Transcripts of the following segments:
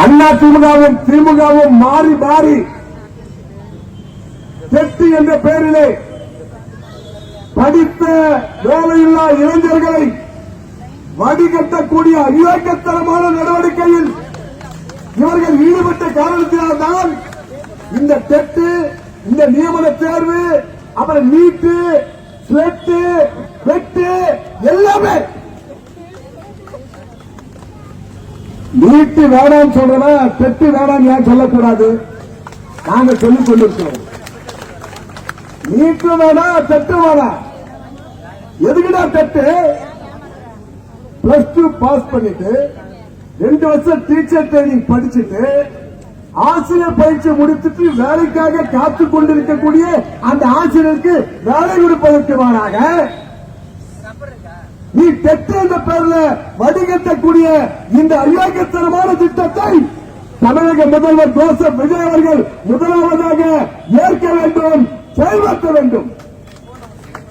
அண்ணா திமுகவும் திமுகவும் மாறி மாறி தெற்கு என்ற பெயரிலே படித்த வேலையில்லா இளைஞர்களை வடிகட்டக்கூடிய அயோக்கியத்தனமான நடவடிக்கையில் இவர்கள் ஈடுபட்ட காரணத்தினால்தான் இந்த டெட்டு, இந்த நியமன தேர்வு, அப்புறம் நீட்டு, ஸ்லெட்டு, வெட்டு எல்லாமே. நீட்டு வேணாம் சொல்றதா, டெட்டு வேணாம் ஏன் சொல்லக்கூடாது? நாங்க சொல்லிக் கொண்டிருக்கிறோம். நீட்டு வேணா, டெட்டு வேணா. எதுக்குடா டெட்டு? பிளஸ் 2 பாஸ் பண்ணிட்டு 2 வருஷம் டீச்சர் ட்ரைனிங் படிச்சுட்டு ஆசிரியர் பயிற்சி முடித்துட்டு வேலைக்காக காத்துக் கொண்டிருக்கக்கூடிய அந்த ஆசிரியருக்கு வேலை கொடுப்பதற்கு மாறாக நீ டெட்டு என்ற பெயர்ல வடிகட்டக்கூடிய இந்த அயோக்கியத்தனமான திட்டத்தை தமிழக முதல்வர் ஜோசப் விஜய் அவர்கள் முதலாவதாக ஏற்க வேண்டும், செயல்படுத்த வேண்டும்.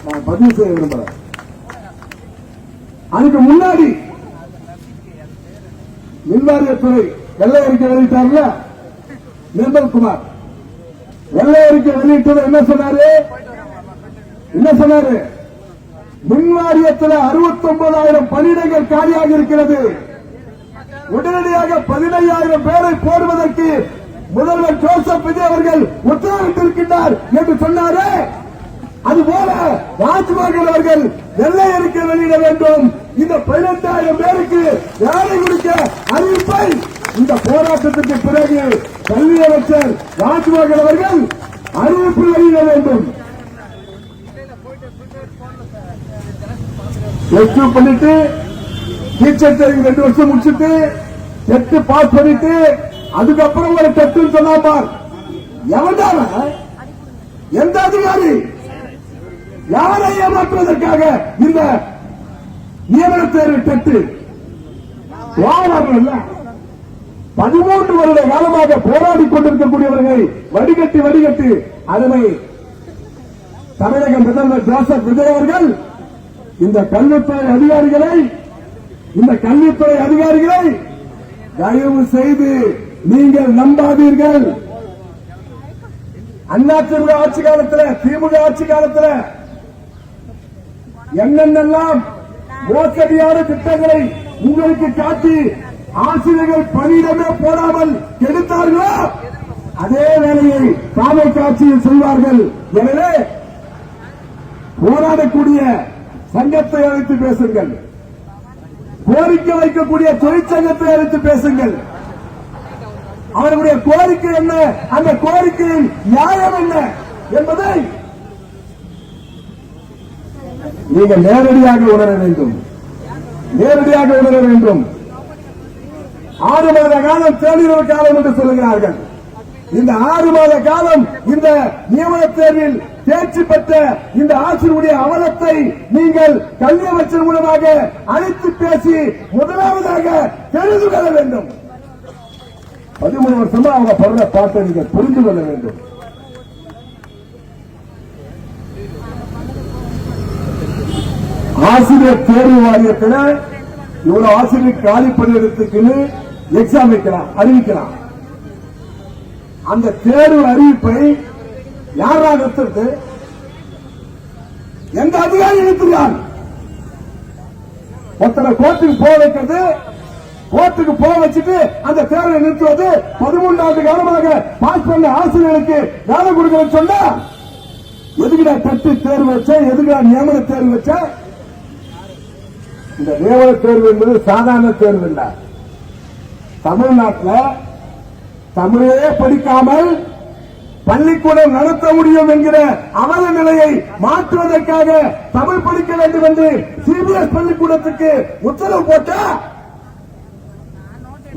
நான் பதிவு செய்ய விரும்புகிறேன். அதுக்கு முன்னாடி மின்வாரியத்துறை வெள்ளை அறிக்கை வெளியிட்டார்ல நிர்மல்குமார், வெள்ளை அறிக்கை வெளியிட்டது என்ன சொன்னாரு? மின்வாரியத்தில் 69,000 பணியிடங்கள் காலியாக இருக்கிறது. உடனடியாக 15,000 பேரை போடுவதற்கு முதல்வர் ஜோசப் விஜய் அவர்கள் உத்தரவிட்டிருக்கிறார் என்று சொன்னாரே. அதுபோல ராஜ்மோகன் அவர்கள் வெள்ளை அறிக்கை வெளியிட வேண்டும். இந்த 15,000 பேருக்கு வேலை கொடுக்க அறிவிப்பை இந்த போராட்டத்திற்கு பிறகு கல்வி அமைச்சர் ராஜ்மோகன் அவர்கள் அறிவிப்பு வெளியிட வேண்டும். பிளஸ் 2 பண்ணிட்டு டீச்சர் ட்ரைனிங் 2 வருஷம் முடிச்சுட்டு டெட் பாஸ் பண்ணிட்டு அதுக்கப்புறம் ஒரு டெட் சொன்னா எவன்டான எந்த அதிகாரி யாரை ஏமாற்றுவதற்காக இந்த நியமன தேர்வு டெட்டு 13 வருட காலமாக போராடி கொண்டிருக்கக்கூடியவர்களை வடிகட்டி அதனை தமிழக முதல்வர் ஜோசப் விஜய் அவர்கள் இந்த கல்வித்துறை அதிகாரிகளை தயவு செய்து நீங்கள் நம்பாதீர்கள். அதிமுக ஆட்சி காலத்தில், திமுக ஆட்சி காலத்தில் என்னென்னலாம் மோசடியான திட்டங்களை உங்களுக்கு காட்டி ஆசிரியர்கள் பணியிடமே போடாமல் கெடுத்தார்களோ அதே வேலையை காவல் காட்சியில் செய்வார்கள். எனவே போராடக்கூடிய சங்கத்தை அழைத்து பேசுங்கள், கோரிக்கை வைக்கக்கூடிய தொழிற்சங்கத்தை அழைத்து பேசுங்கள். அவர்களுடைய கோரிக்கை என்ன, அந்த கோரிக்கையின் நியாயம் என்ன என்பதை நீங்கள் நேரடியாக உணர வேண்டும். 6 மாத காலம் தேர்வு காலம் என்று சொல்லுகிறார்கள். இந்த 6 மாத காலம் இந்த நியமன தேர்வில் தேர்ச்சி பெற்ற இந்த ஆசிரியருடைய அவலத்தை நீங்கள் கல்வி அமைச்சர் மூலமாக அழைத்து பேசி முதலாவதாக தெரிந்து கொள்ள வேண்டும். 13 வருஷமா அவங்க படுற பாட்டை நீங்கள் புரிந்து கொள்ள வேண்டும். ஆசிரியர் தேர்வு வாரியத்தில் இவ்வளவு ஆசிரியர் காலி பணியிடத்துக்குன்னு எக்ஸாம் அறிவிக்கலாம். அந்த தேர்வு அறிவிப்பை யாராக நிறுத்துறது? எந்த அதிகாரி நிறுத்துகிறார்? ஒருத்தரை கோர்ட்டுக்கு போக வைக்கிறது, கோர்ட்டுக்கு போக வச்சுட்டு அந்த தேர்வை நிறுத்துவது. 13 ஆண்டு காலமாக பாஸ் பண்ண ஆசிரியர்களுக்கு வேலை கொடுக்க சொன்னா எதுக்குடா டெட் தேர்வு வச்ச, எதுக்குடா நியமன தேர்வு வச்ச? இந்த நியமன தேர்வு என்பது சாதாரண தேர்வு இல்ல. தமிழ்நாட்டில் தமிழே படிக்காமல் பள்ளிக்கூடம் நடத்த முடியும் என்கிற அவல நிலையை மாற்றுவதற்காக தமிழ் படிக்க வேண்டும் என்று சிபிஎஸ் பள்ளிக்கூடத்துக்கு உத்தரவு போட்டா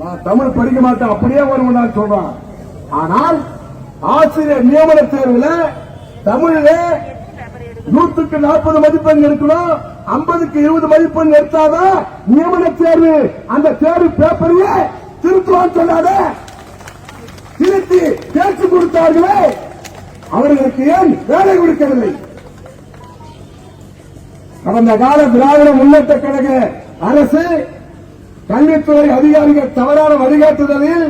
நான் தமிழ் படிக்க மாட்டேன் அப்படியே வருவன் சொல்றான். ஆனால் ஆசிரியர் நியமன தேர்வில் தமிழில் 100க்கு 40 மதிப்பெண் எடுக்கணும், 50க்கு 20 மதிப்பெண் எடுத்தாதான் நியமன தேர்வு. அந்த தேர்வு பேப்பரையே திருத்துவான்னு சொல்லாத, திருத்தி தேர்ச்சி கொடுத்தார்களே அவர்களுக்கு ஏன் வேலை கொடுக்கவில்லை? கடந்த கால திராவிட முன்னேற்ற கழக அரசு கல்வித்துறை அதிகாரிகள் தவறான வழிகாட்டுதலில்